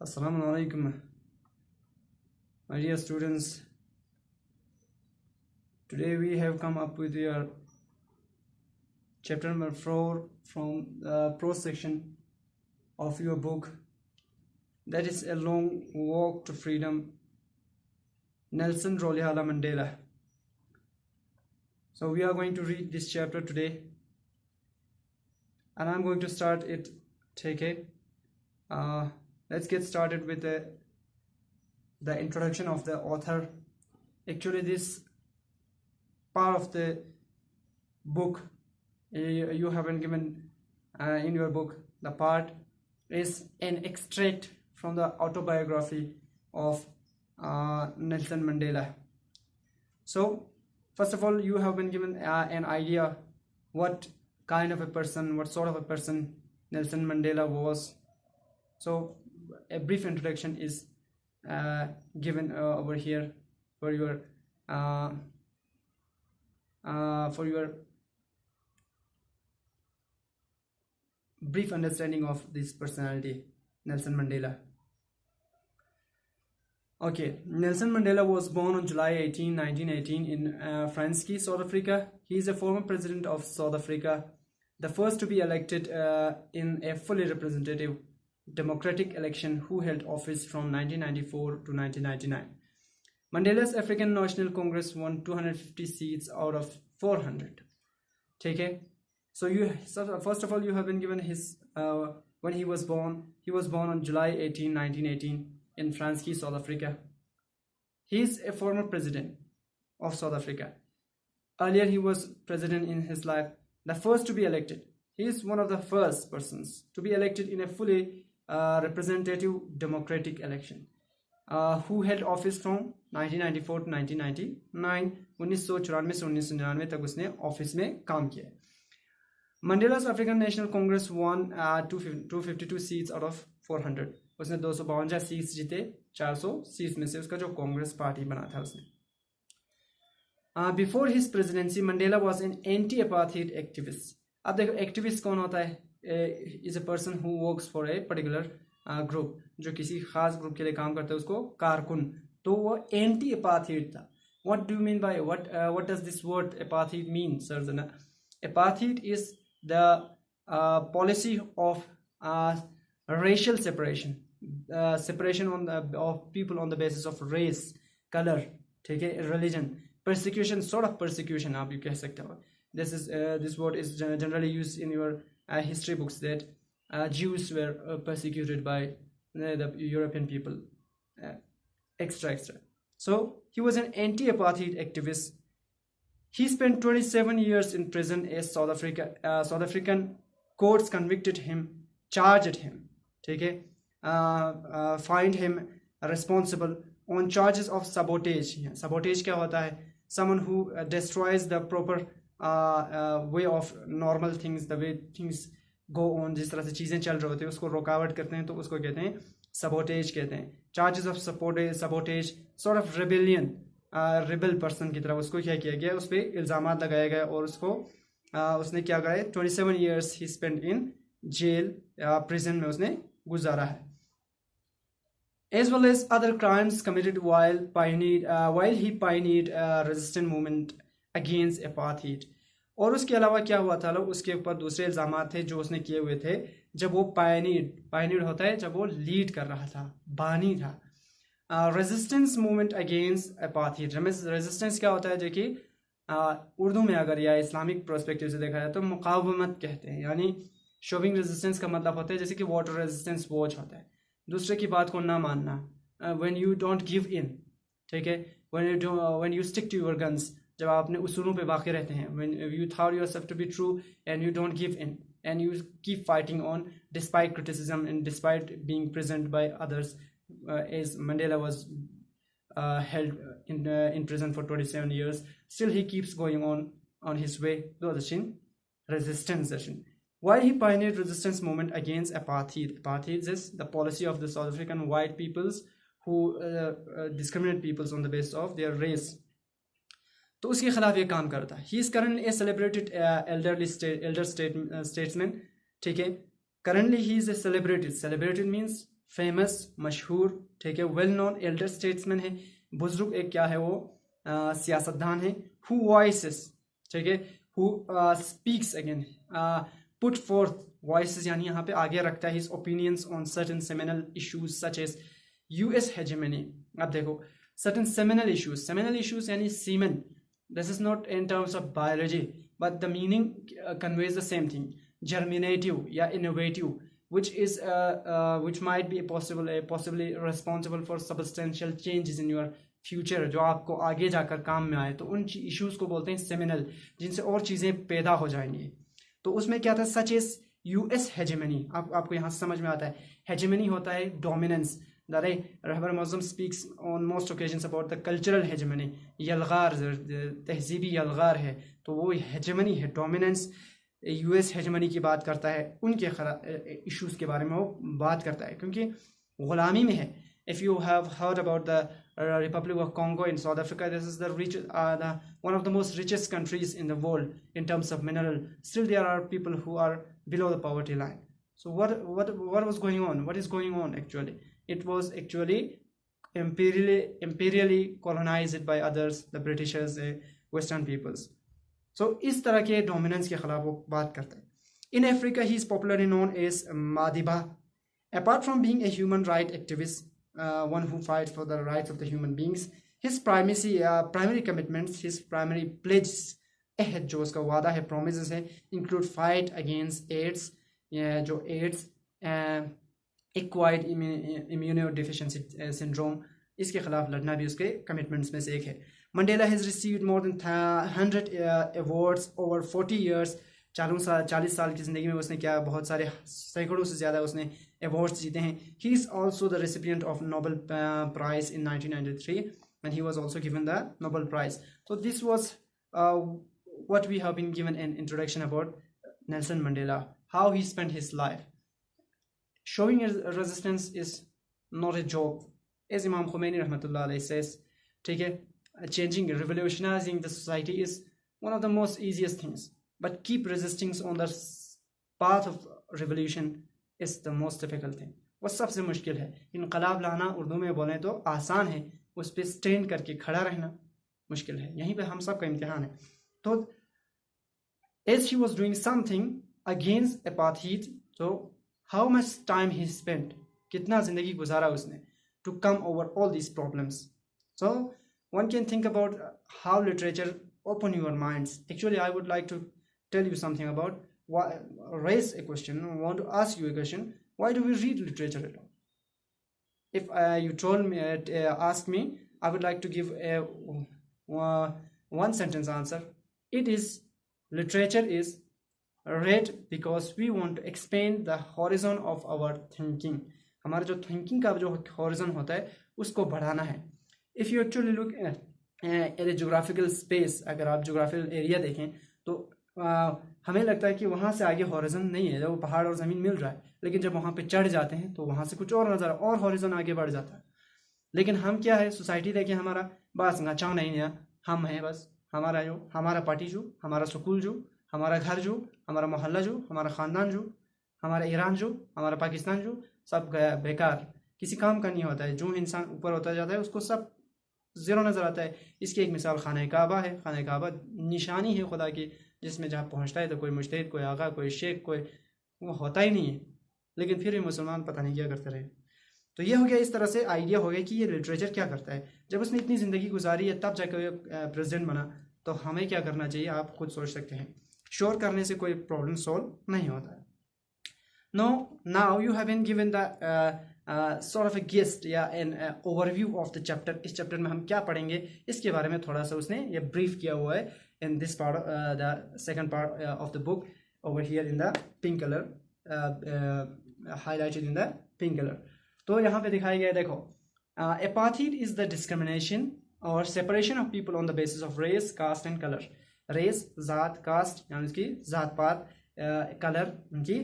Assalamu alaikum my dear students. Today we have come up with your chapter number 4 from the prose section of your book, that is A Long Walk to Freedom, Nelson Rolihlahla Mandela. So we are going to read this chapter today and I'm going to start it. Take it. Let's get started with the introduction of the author. Actually, this part of the book you haven't given in your book. The part is an extract from the autobiography of Nelson Mandela. So, first of all, you have been given an idea what kind of a person, what sort of a person Nelson Mandela was. So, a brief introduction is given over here for your brief understanding of this personality, Nelson Mandela. Okay, Nelson Mandela was born on July 18, 1918 in Franschhoek, South Africa. He is a former president of South Africa, the first to be elected in a fully representative democratic election, who held office from 1994 to 1999. Mandela's African National Congress won 250 seats out of 400. Take it. So first of all, you have been given his when he was born. He was born on July 18, 1918 in Franschhoek, South Africa. He is a former president of South Africa. Earlier, he was president in his life, the first to be elected. He is one of the first persons to be elected in a fully representative democratic election, who held office from 1994 to 1999. 1994 से 1999 तक उसने office में काम किया. Mandela's African National Congress won 252 seats out of 400. उसने 252 seats जीते 400 seats में से उसका जो कांग्रेस पार्टी बना था उसने. Before his presidency, Mandela was an anti-apartheid activist. अब देखो एक्टिविस्ट कौन होता है? Is a person who works for a particular group, जो किसी खास ग्रुप के लिए काम करता है उसको कारकुन. तो वो एंटी अपार्थाइड था. What do you mean by what does this word apartheid mean, sir? Apartheid is the policy of racial separation, separation of people on the basis of race, color, ठीक है, religion, persecution, sort of persecution आप you कह सकते हो. This word is generally used in your history books, that Jews were persecuted by the European people, extra. So he was an anti-apartheid activist. He spent 27 years in prison as South African courts convicted him, charged him, okay, find him responsible on charges of sabotage. Sabotage क्या होता है? Someone who destroys the proper way of normal things, the way things go on, जिस तरह से चीज़ें चल रही होती हैं उसको रुकावट करते हैं, तो उसको कहते हैं sabotage कहते हैं. Charges of sabotage, sort of rebellion, rebel person की तरफ उसको क्या किया गया, उस पर इल्ज़ामात लगाया गया और उसको उसने क्या करा है, 27 years he spent in jail, prison में उसने गुजारा है. As well as other crimes committed while he pioneered resistance movement against apartheid. और उसके अलावा क्या हुआ था, उसके ऊपर दूसरे इल्ज़ाम थे जो उसने किए हुए थे जब वो पायनीड होता है, जब वो लीड कर रहा था, बानी था. Resistance movement against apartheid. Resistance क्या होता है, जो कि उर्दू में अगर या इस्लामिक पर्सपेक्टिव से देखा जाए तो मुकावमत कहते हैं. यानी शोविंग रेजिस्टेंस का मतलब होता है जैसे कि वाटर रेजिस्टेंस वॉच होता है, दूसरे की बात को ना मानना, when you don't give in, ठीक है, when you stick to your guns, जब आप अपने उसूलों पे वाक़ई रहते हैं, when you thought yourself to be true and you don't give in and you keep fighting on despite criticism and despite being present by others, as Mandela was held in prison for 27 years, still he keeps going on his way to the resistance. While he pioneered resistance movement against apartheid. Apartheid is the policy of the South African white peoples who discriminate peoples on the basis of their race. तो उसके खिलाफ ये काम करता है. He is currently A celebrated Elder statesman. ठीक है, currently he is a celebrated means famous, मशहूर. ठीक है, वेल नोन एल्डर स्टेट्समैन है. बुजुर्ग एक क्या है वो सियासतदान है. हु वॉइसेस, ठीक है, who speaks again, put forth voices यानी यहाँ पे आगे रखता है his opinions on certain seminal issues such as US hegemony. अब देखो सर्टेन सेमिनल इश्यूज यानी सीमेन. This is not in terms of biology, but the meaning conveys the same thing. Germinative या innovative, which might be possibly responsible for substantial changes in your future, जो आपको आगे जाकर काम में आए. तो उन issues को बोलते हैं seminal, जिनसे और चीज़ें पैदा हो जाएंगी. तो उसमें क्या था, such as US hegemony. आपको यहाँ समझ में आता है. hegemony होता है dominance. The Rahbar Muslim speaks on most occasions about the cultural hegemony. यलगार, तहजीबी यलगार है, तो वो hegemony है, dominance. US hegemony की बात करता है, उनके issues के बारे में वो बात करता है, क्योंकि गुलामी में है. If you have heard about the Republic of Congo in South Africa, this is one of the most richest countries in the world in terms of mineral. Still, there are people who are below the poverty line. So what was going on? What is going on actually? It was actually imperially colonized by others, the Britishers, Western peoples. So इस तरह के dominance के खिलाफ वो बात करता है. In Africa, he is popularly known as Madiba. Apart from being a human rights activist, one who fights for the rights of the human beings, his primary commitments, his primary pledges, जो उसका वादा है, promises है, include fight against AIDS, जो AIDS, acquired immunodeficiency syndrome, इसके खिलाफ लड़ना भी उसके कमिटमेंट्स में से एक है. Mandela has received more than 100 awards over 40 years. 40 साल की ज़िंदगी में उसने क्या बहुत सारे सैकड़ों से ज़्यादा उसने अवार्ड्स जीते हैं. He is also the recipient of Nobel prize in 1993 and he was also given the Nobel Prize. So this was what we have been given an introduction about Nelson Mandela, how he spent his life. Showing resistance is not a joke, as Imam Khomeini rahmatullah alayhi says. ठीक है, revolutionizing the society is one of the most easiest things, but keep resisting on the path of revolution is the most difficult thing. वो सबसे मुश्किल है. इनकलाब लाना उर्दू में बोलें तो आसान है, उस पर स्टैंड करके खड़ा रहना मुश्किल है. यहीं पे हम सब का इम्तिहान है. तो as he was doing something against apartheid, so how much time he spent, कितना जिंदगी गुजारा उसने to come over all these problems. So one can think about how literature open your minds. Actually, I would like to tell you something about raise a question. I want to ask you a question. Why do we read literature at all? If you told me, ask me, I would like to give a one sentence answer. It is, literature is read because we want to expand the horizon of our thinking. हमारा जो thinking का जो horizon होता है उसको बढ़ाना है. If you actually look at a geographical space, अगर आप geographical area देखें तो हमें लगता है कि वहाँ से आगे horizon नहीं है, जब वो पहाड़ और ज़मीन मिल रहा है, लेकिन जब वहाँ पे चढ़ जाते हैं तो वहाँ से कुछ और नज़र और horizon आगे बढ़ जाता है. लेकिन हम क्या है, सोसाइटी देखें, हमारा बस गाँव नहीं है, हम हैं बस, हमारा पार्टी जो, हमारा स्कूल जो, हमारा घर जो, हमारा मोहल्ला जो, हमारा ख़ानदान जो, हमारा ईरान जो, हमारा पाकिस्तान जो, सब गया बेकार, किसी काम का नहीं होता है. जो इंसान ऊपर होता जाता है उसको सब ज़ीरो नज़र आता है. इसकी एक मिसाल खाना काबा है. खाना काबा निशानी है खुदा की, जिसमें जहाँ पहुँचता है तो कोई मुजतहिद, कोई आगा, कोई शेख, कोई वो होता ही नहीं है, लेकिन फिर भी मुसलमान पता नहीं क्या करते रहे. तो ये हो गया, इस तरह से आइडिया हो गया कि ये लिटरेचर क्या करता है. जब उसने इतनी ज़िंदगी गुजारी है तब जाकर प्रेसिडेंट बना, तो हमें क्या करना चाहिए आप खुद सोच सकते हैं. श्योर करने से कोई प्रॉब्लम सॉल्व नहीं होता है. Now you have been given the sort of a gist या an overview of the chapter. इस चैप्टर में हम क्या पढ़ेंगे इसके बारे में थोड़ा सा उसने ये ब्रीफ किया हुआ है in this part, the second part of the book over here in the pink color, highlighted in the pink color. तो यहाँ पे दिखाया गया है, देखो, apartheid is the discrimination or separation of people on the basis of race, caste and color. Race जात, caste यानी उसकी जात पात, color उनकी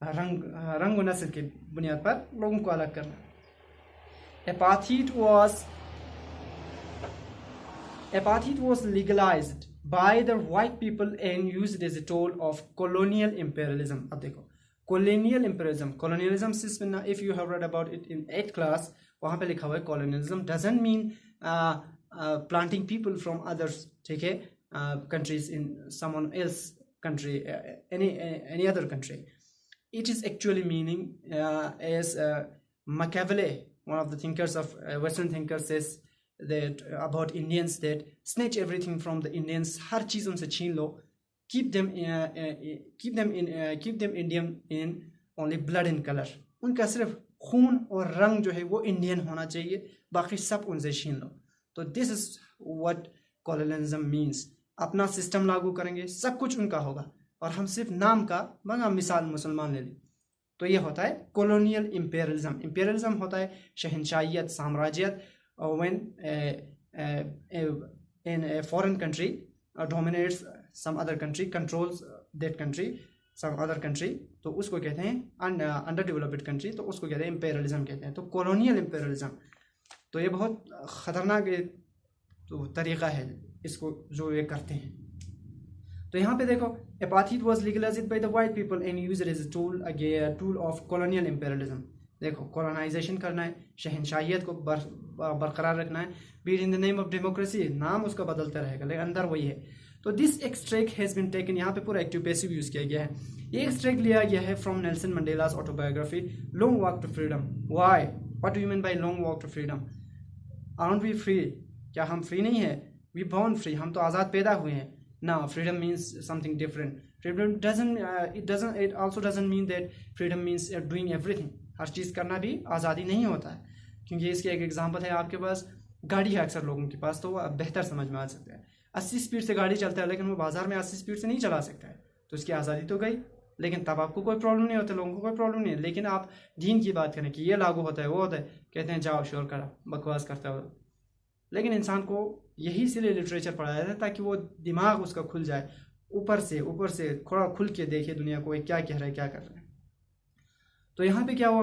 रंग और नस्ल की बुनियाद पर लोगों को अलग करना. Apartheid was Apartheid was legalized by the white people and used as a tool of colonial imperialism. अब देखो colonial imperialism, if you have read about it in 8th class, वहाँ पे लिखा हुआ है colonialism doesn't mean planting people from others, ठीक है, countries in someone else country, any other country. It is actually meaning as Machiavelli, one of the thinkers of Western thinkers, says that about Indians, that snatch everything from the Indians, हर चीज उनसे छीन लो, keep them Indian in only blood and color. उनका सिर्फ खून और रंग जो है वो इंडियन होना चाहिए, बाकी सब उनसे छीन लो. तो this is what colonialism means. अपना सिस्टम लागू करेंगे, सब कुछ उनका होगा, और हम सिर्फ नाम का, मगर मिसाल मुसलमान ले लें, तो ये होता है कॉलोनियल इंपेरियलिज्म. इंपेरियलिज्म होता है शहनशाहियत, साम्राज्यत. when in a foreign country dominates some other country, controls that country, some other country, तो उसको कहते हैं अंडर डेवलप्ड कंट्री, तो उसको कहते हैं इंपेरियलिज्म कहते हैं. तो कॉलोनियल इंपेरियलिज्म, तो ये बहुत ख़तरनाक तो तरीक़ा है इसको जो ये करते हैं. तो यहाँ पे देखो, apartheid was legalized by the white people and used as a tool of colonial imperialism. देखो, कॉलोनाइजेशन करना है, शहनशाहियत को बरकरार रखना है, be in the name of democracy, नाम उसका बदलता रहेगा लेकिन अंदर वही है. तो this extract has been taken, यहाँ पे पूरा एक्टिव पैसिव यूज़ किया गया है. ये एक्सट्रैक्ट लिया गया है from Nelson Mandela's autobiography long walk to freedom. Why, what do you mean by long walk to freedom? Aren't we free? क्या हम फ्री नहीं है? वी बॉर्न फ्री, हम तो आज़ाद पैदा हुए हैं ना. Freedom means something different. Freedom it also doesn't mean that freedom means doing everything. हर चीज़ करना भी आज़ादी नहीं होता है, क्योंकि इसके एक एग्जांपल है, आपके पास गाड़ी है अक्सर लोगों के पास, तो वो बेहतर समझ में आ सकता है. 80 स्पीड से गाड़ी चलता है, लेकिन वो बाजार में 80 स्पीड से नहीं चला सकता है, तो उसकी आज़ादी तो गई. लेकिन तब आपको कोई प्रॉब्लम नहीं होता, लोगों को कोई प्रॉब्लम नहीं है. लेकिन आप दीन की बात करें कि ये लागू होता है, वो होता है, कहते हैं जाओ शोर करा, बकवास करता है. लेकिन इंसान को यही इसलिए लिटरेचर पढ़ाया जाता है ताकि वो दिमाग उसका खुल जाए, ऊपर से थोड़ा खुल के देखे दुनिया को, क्या कह रहा है, क्या कर रहा है. तो यहाँ पे क्या हुआ,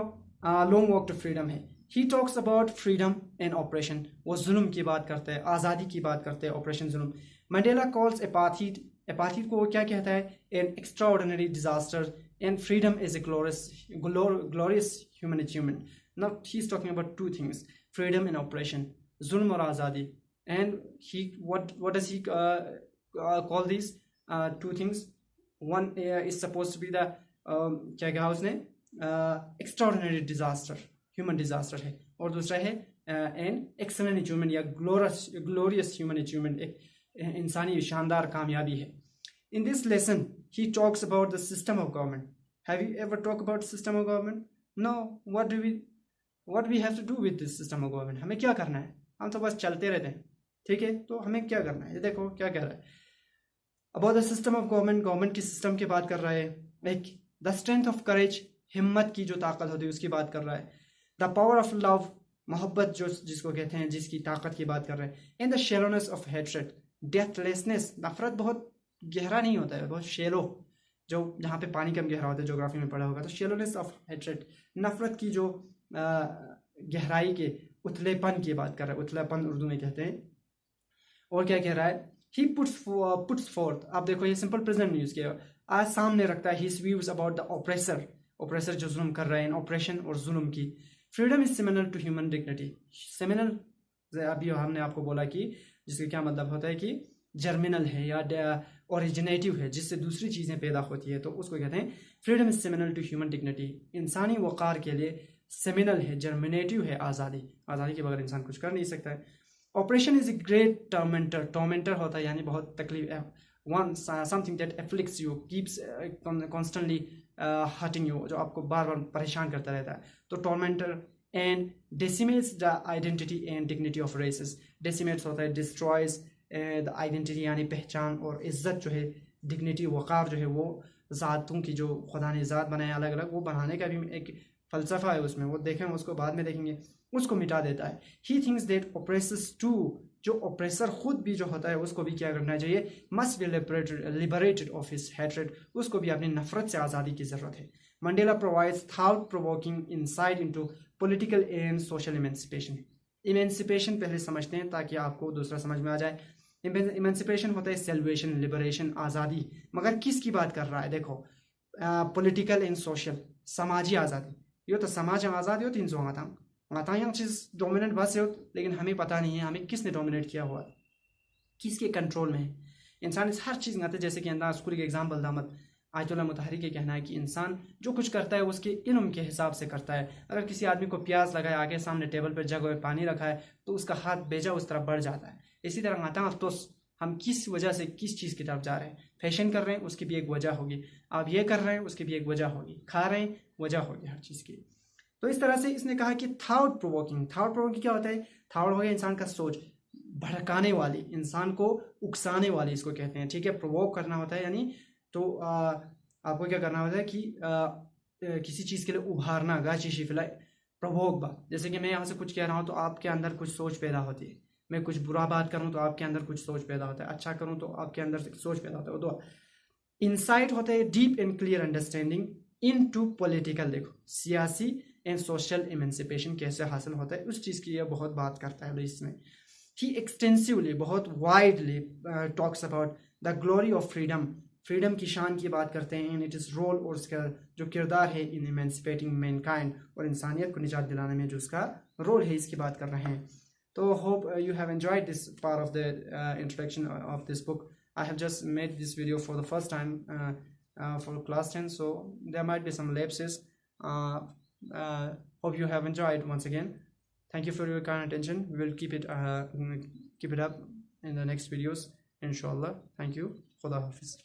लॉन्ग वॉक टू फ्रीडम है. ही talks about freedom and operation, वो जुल्म की बात करता है, आज़ादी की बात करते हैं, ऑपरेशन जुल्म. मंडेला कॉल्स एपाथीड को वो क्या कहता है, an extra ordinary disaster, and freedom is a glorious human achievement. Now he is talking about two things, freedom and operation, जुल्म और आज़ादी. And he what does he call these two things? One is supposed to be the क्या कहा उसने, extraordinary disaster, human disaster है, और दूसरा है एन एक्सेलेंट अचीवमेंट या ग्लोरियस ह्यूमन अचीवमेंट, एक इंसानी शानदार कामयाबी है. In this lesson he talks about the system of government. Have you ever talk about system of government? No. What we have to do with this system of government? हमें क्या करना है? हम तो बस चलते रहते हैं, ठीक है. तो हमें क्या करना है, ये देखो क्या कह रहा है about the system of government. Government की सिस्टम की बात कर रहा है. एक द स्ट्रेंथ ऑफ करेज, हिम्मत की जो ताकत होती है उसकी बात कर रहा है. द पावर ऑफ लव, मोहब्बत जो जिसको कहते हैं, जिसकी ताकत की बात कर रहे हैं. एंड द शेलोनेस ऑफ हेट्रेड, डेथलेसनेस, नफरत बहुत गहरा नहीं होता है, बहुत शेलो, जो जहाँ पे पानी कम गहरा होता है, ज्योग्राफी में पढ़ा होगा. तो शेलोनेस ऑफ हेट्रेड, नफरत की जो गहराई के उथलेपन की बात कर रहा है, उथलेपन उर्दू में कहते हैं. और क्या कह रहा है, ही पुट्स फोर्थ. आप देखो ये सिंपल प्रेजेंट यूज किया, आज सामने रखता है his views about the oppressor जो जुल्म कर रहे हैं, ऑपरेशन और जुल्म की. Freedom is similar to human dignity. Similar, अभी हमने आपको बोला कि जिसका क्या मतलब होता है कि जर्मिनल है या ओरिजिनेटिव है, जिससे दूसरी चीज़ें पैदा होती है, तो उसको कहते हैं freedom is similar to human dignity. इंसानी वक़ार के लिए सेमिनल है, जर्मिनेटिव है आज़ादी. आज़ादी के बगैर इंसान कुछ कर नहीं सकता है. Operation is a great tormentor. Tormentor होता है यानी बहुत तकलीफ, one something that afflicts you, keeps constantly hurting you, जो आपको बार बार परेशान करता रहता है. तो tormentor. And decimates the identity and dignity of races. Decimates होता है डिस्ट्रॉयज द आइडेंटिटी यानी पहचान और इज्जत जो है, डिग्निटी वक़ार जो है, वो ज़ातों की जो खुदा ने ज़ात बनाए अलग अलग, वो बनाने का भी एक फ़लसफ़ा है उसमें, वो देखेंगे, उसको बाद में देखेंगे, उसको मिटा देता है. He thinks that oppressors too, जो ऑपरेसर खुद भी जो होता है उसको भी क्या करना चाहिए, must be liberated of his hatred, उसको भी अपनी नफरत से आज़ादी की ज़रूरत है. Mandela provides thought provoking insight into political and social emancipation. Emancipation पहले समझते हैं ताकि आपको दूसरा समझ में आ जाए. इमेंसिपेशन होता है सेल्वेशन, लिबरेशन, आज़ादी। मगर किसकी बात कर रहा है? देखो, पॉलिटिकल एंड सोशल, समाजी आज़ादी। यो तो समाज आज़ादी हो 300 आता यहाँ चीज़ डोमिनेट बस हो, लेकिन हमें पता नहीं है हमें किसने डोमिनेट किया हुआ, किसके कंट्रोल में है। इंसान इस हर चीज़ में, जैसे कि अंदाज स्कूल के एग्जाम्पल दामद आयतुल्लाह मुतहरी के कहना है कि इंसान जो कुछ करता है उसके इल्म के हिसाब से करता है। अगर किसी आदमी को प्याज लगाए, आगे सामने टेबल पर जग में पानी रखा है, तो उसका हाथ बेजा उस तरफ बढ़ जाता है। इसी तरह आता तो हम किस वजह से किस चीज़ की तरफ जा रहे हैं, फैशन कर रहे हैं उसकी भी एक वजह होगी, आप ये कर रहे हैं उसकी भी एक वजह होगी, खा रहे हैं वजह होगी हर चीज़ की। तो इस तरह से इसने कहा कि थॉट प्रोवोकिंग। थॉट प्रोवोकिंग क्या होता है? थॉट हो गया इंसान का सोच, भड़काने वाली, इंसान को उकसाने वाली इसको कहते हैं, ठीक है। प्रोवोक करना होता है यानी तो आपको क्या करना होता है कि किसी चीज़ के लिए उभारना, गाची शिफिला प्रोवोक बात। जैसे कि मैं यहाँ से कुछ कह रहा हूँ तो आपके अंदर कुछ सोच पैदा होती है, मैं कुछ बुरा बात करूँ तो आपके अंदर कुछ सोच पैदा होता है, अच्छा करूँ तो आपके अंदर से सोच पैदा होता है। तो इंसाइट होता है deep and clear understanding into political. देखो, सियासी एंड सोशल इमेंसिपेशन कैसे हासिल होता है उस चीज़ की यह बहुत बात करता है इसमें। ही एक्सटेंसिवली, बहुत widely talks about the glory of freedom. Freedom की शान की बात करते हैं, इन इट इज़ रोल, और उसका जो किरदार है इन इमेंसिपेटिंग मैनकाइंड, और इंसानियत को निजात दिलाने में जो उसका रोल है इसकी बात कर रहे हैं। तो hope you have enjoyed this part of the introduction of this book. I have just made this video for the first time for class 10, so there might be some lapses. Hope you have enjoyed once again. Thank you for your kind attention. We will keep it up in the next videos, inshallah. Thank you. Khuda Hafiz.